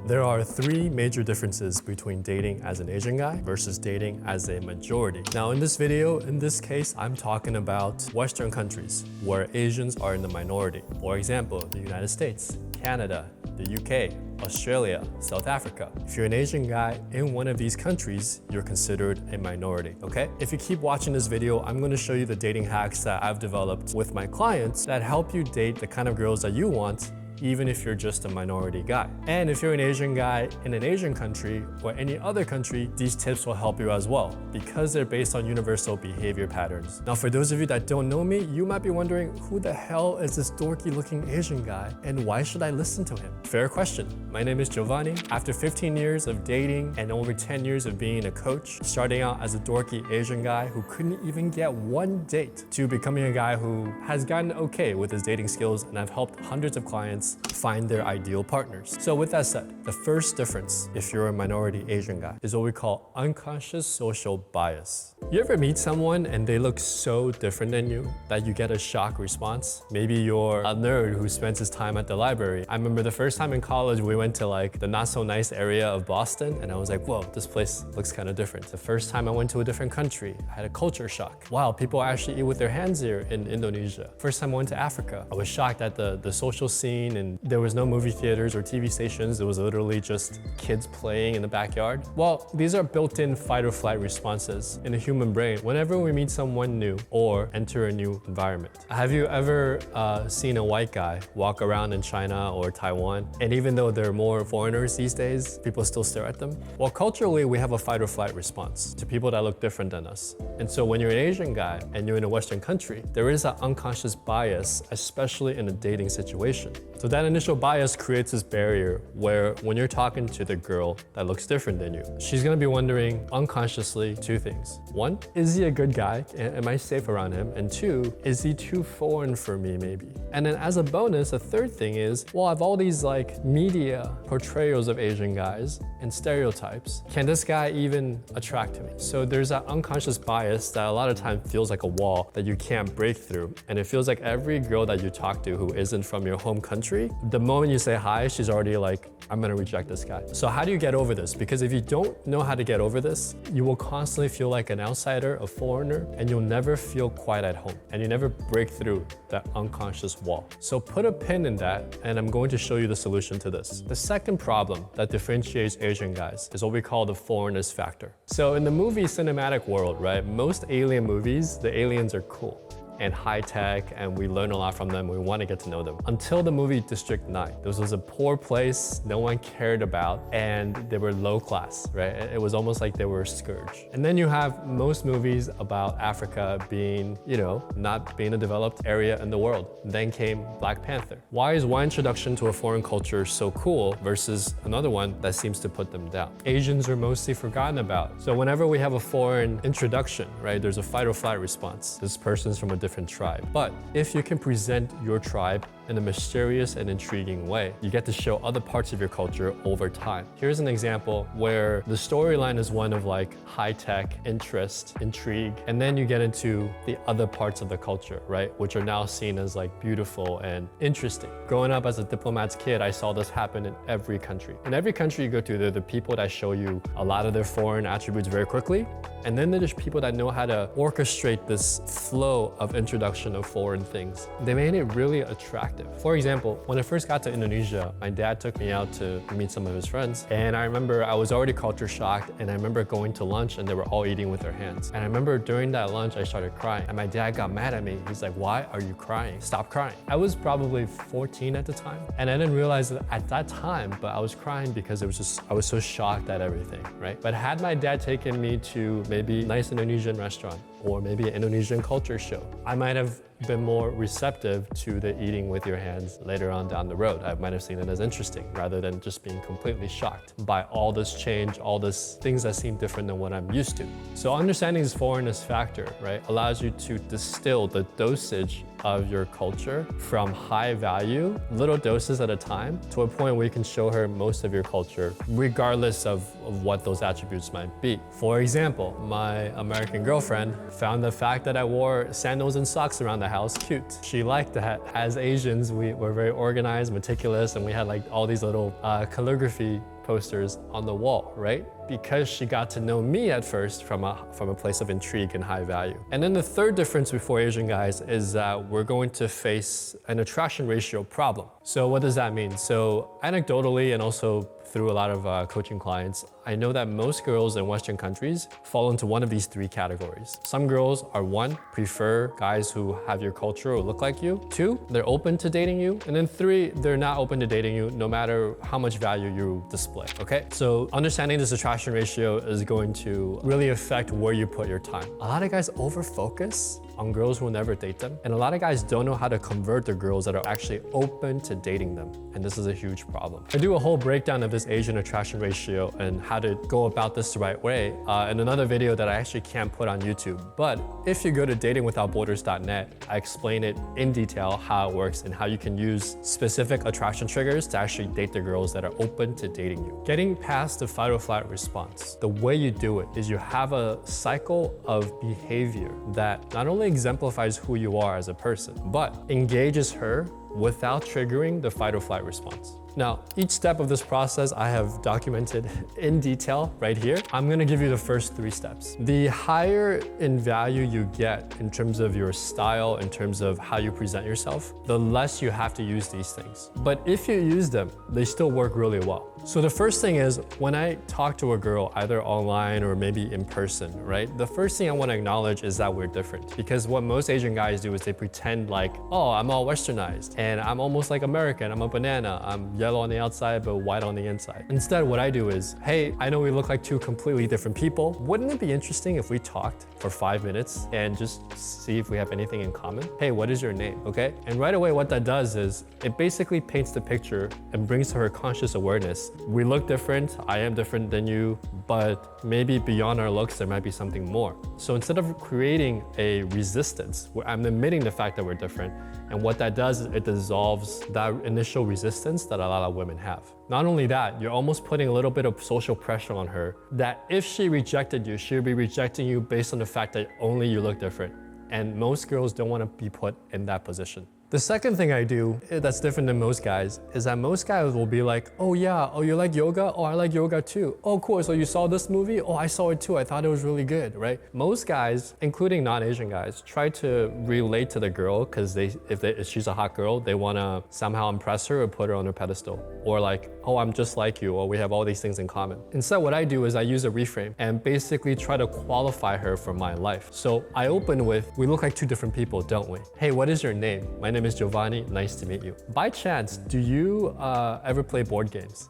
There are three major differences between dating as an Asian guy versus dating as a majority. Now in this video, in this case, I'm talking about Western countries where Asians are in the minority. For example, the United States, Canada, the UK, Australia, South Africa. If you're an Asian guy in one of these countries, you're considered a minority, okay? If you keep watching this video, I'm gonna show you the dating hacks that I've developed with my clients that help you date the kind of girls that you want, even if you're just a minority guy. And if you're an Asian guy in an Asian country or any other country, these tips will help you as well because they're based on universal behavior patterns. Now, for those of you that don't know me, you might be wondering, who the hell is this dorky looking Asian guy and why should I listen to him? Fair question. My name is Giovanni. After 15 years of dating and over 10 years of being a coach, starting out as a dorky Asian guy who couldn't even get one date to becoming a guy who has gotten okay with his dating skills, and I've helped hundreds of clients find their ideal partners. So with that said, the first difference, if you're a minority Asian guy, is what we call unconscious social bias. You ever meet someone and they look so different than you that you get a shock response? Maybe you're a nerd who spends his time at the library. I remember the first time in college, we went to like the not so nice area of Boston and I was like, whoa, this place looks kind of different. The first time I went to a different country, I had a culture shock. Wow, people actually eat with their hands here in Indonesia. First time I went to Africa, I was shocked at the social scene, and there was no movie theaters or TV stations. It was literally just kids playing in the backyard. Well, these are built-in fight or flight responses in the human brain whenever we meet someone new or enter a new environment. Have you ever seen a white guy walk around in China or Taiwan, and even though there are more foreigners these days, people still stare at them? Well, culturally, we have a fight or flight response to people that look different than us. And so when you're an Asian guy and you're in a Western country, there is an unconscious bias, especially in a dating situation. So that initial bias creates this barrier where when you're talking to the girl that looks different than you, she's gonna be wondering unconsciously two things. One, is he a good guy? Am I safe around him? And two, is he too foreign for me maybe? And then as a bonus, a third thing is, well, I have all these like media portrayals of Asian guys and stereotypes. Can this guy even attract me? So there's that unconscious bias that a lot of times feels like a wall that you can't break through. And it feels like every girl that you talk to who isn't from your home country, the moment you say hi, she's already like, I'm gonna reject this guy. So how do you get over this? Because if you don't know how to get over this, you will constantly feel like an outsider, a foreigner, and you'll never feel quite at home. And you never break through that unconscious wall. So put a pin in that, and I'm going to show you the solution to this. The second problem that differentiates Asian guys is what we call the foreignness factor. So in the movie cinematic world, right, most alien movies, the aliens are cool and high tech, and we learn a lot from them. We want to get to know them. Until the movie District 9. This was a poor place no one cared about, and they were low class, right? It was almost like they were a scourge. And then you have most movies about Africa being, you know, not being a developed area in the world. Then came Black Panther. Why is one introduction to a foreign culture so cool versus another one that seems to put them down? Asians are mostly forgotten about. So whenever we have a foreign introduction, right, there's a fight or flight response. This person's from a different tribe. But if you can present your tribe in a mysterious and intriguing way, you get to show other parts of your culture over time. Here's an example where the storyline is one of like high-tech, interest, intrigue, and then you get into the other parts of the culture, right? Which are now seen as like beautiful and interesting. Growing up as a diplomat's kid, I saw this happen in every country. In every country you go to, there are the people that show you a lot of their foreign attributes very quickly, and then there's people that know how to orchestrate this flow of introduction of foreign things. They made it really attractive. For example, when I first got to Indonesia, my dad took me out to meet some of his friends. And I remember I was already culture shocked, and I remember going to lunch and they were all eating with their hands. And I remember during that lunch, I started crying. And my dad got mad at me. He's like, why are you crying? Stop crying. I was probably 14 at the time. And I didn't realize that at that time, but I was crying because it was just, I was so shocked at everything, right? But had my dad taken me to maybe a nice Indonesian restaurant or maybe an Indonesian culture show, I might have been more receptive to the eating with your hands later on down the road. I might have seen it as interesting rather than just being completely shocked by all this change, all these things that seem different than what I'm used to. So understanding this foreignness factor, right, allows you to distill the dosage of your culture from high value, little doses at a time, to a point where you can show her most of your culture, regardless of what those attributes might be. For example, my American girlfriend found the fact that I wore sandals and socks around the house cute. She liked that. As Asians, we were very organized, meticulous, and we had like all these little calligraphy posters on the wall, right? Because she got to know me at first from a place of intrigue and high value. And then the third difference before Asian guys is that we're going to face an attraction ratio problem. So what does that mean? So anecdotally and also through a lot of coaching clients, I know that most girls in Western countries fall into one of these three categories. Some girls are one, prefer guys who have your culture or look like you. Two, they're open to dating you. And then three, they're not open to dating you no matter how much value you display, okay? So understanding this attraction ratio is going to really affect where you put your time. A lot of guys over-focus on girls who will never date them. And a lot of guys don't know how to convert the girls that are actually open to dating them. And this is a huge problem. I do a whole breakdown of this Asian attraction ratio and how to go about this the right way in another video that I actually can't put on YouTube. But if you go to datingwithoutborders.net, I explain it in detail how it works and how you can use specific attraction triggers to actually date the girls that are open to dating you. Getting past the fight or flight response, the way you do it is you have a cycle of behavior that not only exemplifies who you are as a person, but engages her without triggering the fight or flight response. Now, each step of this process I have documented in detail right here. I'm gonna give you the first 3 steps. The higher in value you get in terms of your style, in terms of how you present yourself, the less you have to use these things. But if you use them, they still work really well. So the first thing is when I talk to a girl, either online or maybe in person, right? The first thing I wanna acknowledge is that we're different. Because what most Asian guys do is they pretend like, oh, I'm all westernized and I'm almost like American, I'm a banana, I'm yellow on the outside but white on the inside. Instead, what I do is, hey, I know we look like 2 completely different people. Wouldn't it be interesting if we talked for 5 minutes and just see if we have anything in common? Hey, what is your name, okay? And right away what that does is it basically paints the picture and brings to her conscious awareness. We look different, I am different than you, but maybe beyond our looks there might be something more. So instead of creating a resistance, where I'm admitting the fact that we're different, and what that does is it dissolves that initial resistance that a lot of women have. Not only that, you're almost putting a little bit of social pressure on her that if she rejected you, she would be rejecting you based on the fact that only you look different. And most girls don't want to be put in that position. The second thing I do that's different than most guys is that most guys will be like, oh yeah, oh you like yoga? Oh, I like yoga too. Oh cool, so you saw this movie? Oh, I saw it too, I thought it was really good, right? Most guys, including non-Asian guys, try to relate to the girl because if she's a hot girl, they want to somehow impress her or put her on a pedestal. Or like, oh, I'm just like you, or we have all these things in common. Instead, what I do is I use a reframe and basically try to qualify her for my life. So I open with, we look like 2 different people, don't we? Hey, what is your name? My name is Giovanni, nice to meet you. By chance, do you ever play board games?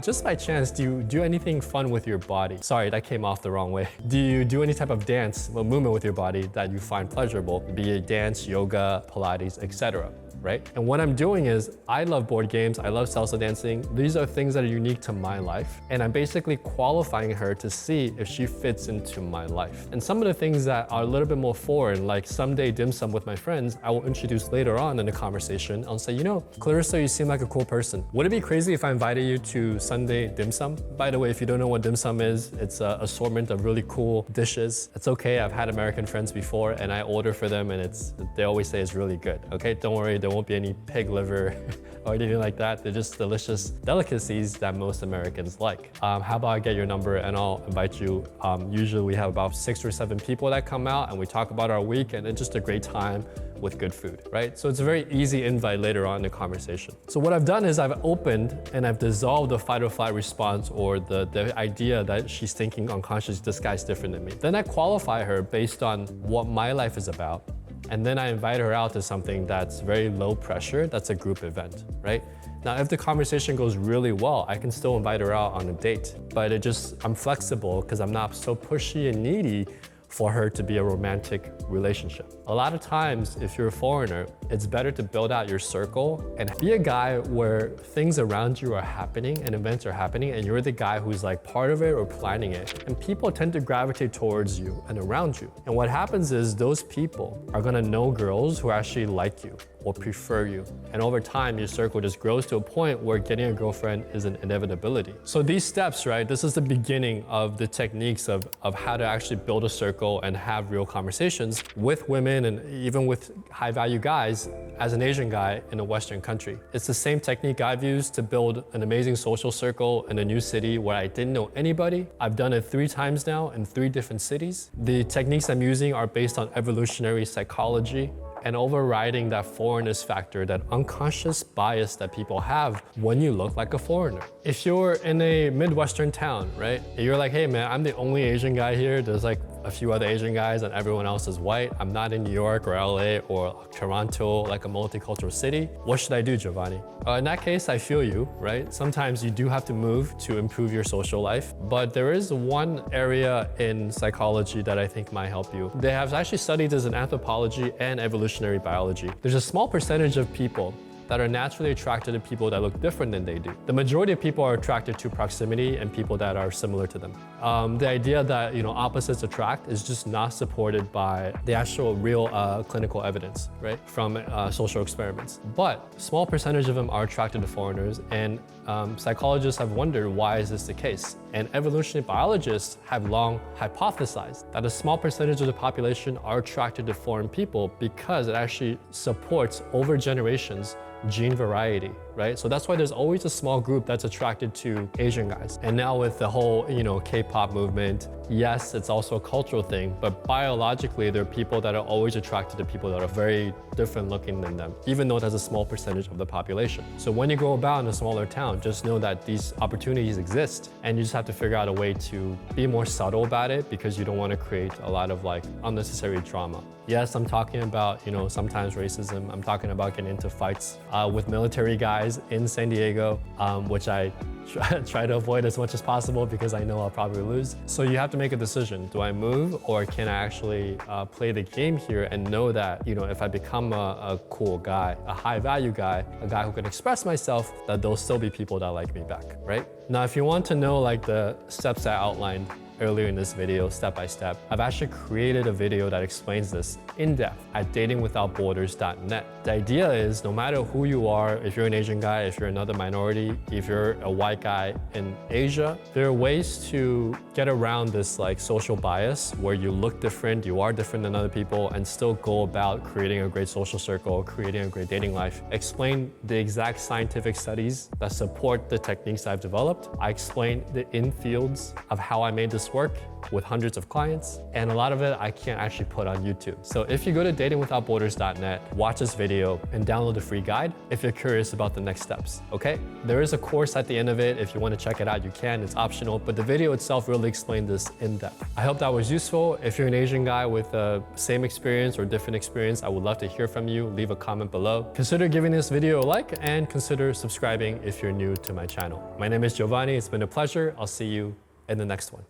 Just by chance, do you do anything fun with your body? Sorry, that came off the wrong way. Do you do any type of dance or movement with your body that you find pleasurable, be it dance, yoga, Pilates, etc.? Right? And what I'm doing is, I love board games, I love salsa dancing. These are things that are unique to my life. And I'm basically qualifying her to see if she fits into my life. And some of the things that are a little bit more foreign, like someday dim sum with my friends, I will introduce later on in the conversation. I'll say, you know, Clarissa, you seem like a cool person. Would it be crazy if I invited you to Sunday dim sum? By the way, if you don't know what dim sum is, it's an assortment of really cool dishes. It's okay, I've had American friends before and I order for them and they always say it's really good, okay? Don't worry, there won't be any pig liver or anything like that. They're just delicious delicacies that most Americans like. How about I get your number and I'll invite you. Usually we have about 6 or 7 people that come out and we talk about our week and it's just a great time with good food, right? So it's a very easy invite later on in the conversation. So what I've done is I've opened and I've dissolved the fight or flight response or the idea that she's thinking unconsciously, this guy's different than me. Then I qualify her based on what my life is about. And then I invite her out to something that's very low pressure, that's a group event, right? Now, if the conversation goes really well, I can still invite her out on a date, but I'm flexible because I'm not so pushy and needy for her to be a romantic relationship. A lot of times, if you're a foreigner, it's better to build out your circle and be a guy where things around you are happening and events are happening and you're the guy who's like part of it or planning it. And people tend to gravitate towards you and around you. And what happens is those people are gonna know girls who actually like you or prefer you. And over time, your circle just grows to a point where getting a girlfriend is an inevitability. So these steps, right, this is the beginning of the techniques of how to actually build a circle and have real conversations with women and even with high value guys as an Asian guy in a Western country. It's the same technique I've used to build an amazing social circle in a new city where I didn't know anybody. I've done it 3 times now in 3 different cities. The techniques I'm using are based on evolutionary psychology and overriding that foreignness factor, that unconscious bias that people have when you look like a foreigner. If you're in a Midwestern town, right? You're like, hey man, I'm the only Asian guy here. There's like a few other Asian guys and everyone else is white. I'm not in New York or LA or Toronto, like a multicultural city. What should I do, Giovanni? In that case, I feel you, right? Sometimes you do have to move to improve your social life, but there is one area in psychology that I think might help you. They have actually studied this in anthropology and evolutionary biology. There's a small percentage of people that are naturally attracted to people that look different than they do. The majority of people are attracted to proximity and people that are similar to them. The idea that opposites attract is just not supported by the actual real clinical evidence, right, from social experiments. But a small percentage of them are attracted to foreigners, and psychologists have wondered why is this the case. And evolutionary biologists have long hypothesized that a small percentage of the population are attracted to foreign people because it actually supports over generations gene variety, right? So that's why there's always a small group that's attracted to Asian guys. And now with the whole, K-pop movement, yes, it's also a cultural thing, but biologically, there are people that are always attracted to people that are very different looking than them, even though that's a small percentage of the population. So when you go about in a smaller town, just know that these opportunities exist, and you just have to figure out a way to be more subtle about it because you don't want to create a lot of unnecessary drama. Yes, I'm talking about, sometimes racism. I'm talking about getting into fights with military guys in San Diego, which I try to avoid as much as possible because I know I'll probably lose. So you have to make a decision. Do I move, or can I actually play the game here and know that, if I become a cool guy, a high value guy, a guy who can express myself, that there'll still be people that like me back, right? Now, if you want to know the steps I outlined earlier in this video, step by step, I've actually created a video that explains this in depth at datingwithoutborders.net. The idea is no matter who you are, if you're an Asian guy, if you're another minority, if you're a white guy in Asia, there are ways to get around this social bias where you look different, you are different than other people, and still go about creating a great social circle, creating a great dating life. Explain the exact scientific studies that support the techniques I've developed. I explain the infields of how I made this work with hundreds of clients, and a lot of it I can't actually put on YouTube. So if you go to datingwithoutborders.net, watch this video and download the free guide if you're curious about the next steps, okay? There is a course at the end of it. If you want to check it out, you can, it's optional, but the video itself really explained this in depth. I hope that was useful. If you're an Asian guy with the same experience or different experience, I would love to hear from you. Leave a comment below. Consider giving this video a like and consider subscribing if you're new to my channel. My name is Giovanni. It's been a pleasure. I'll see you in the next one.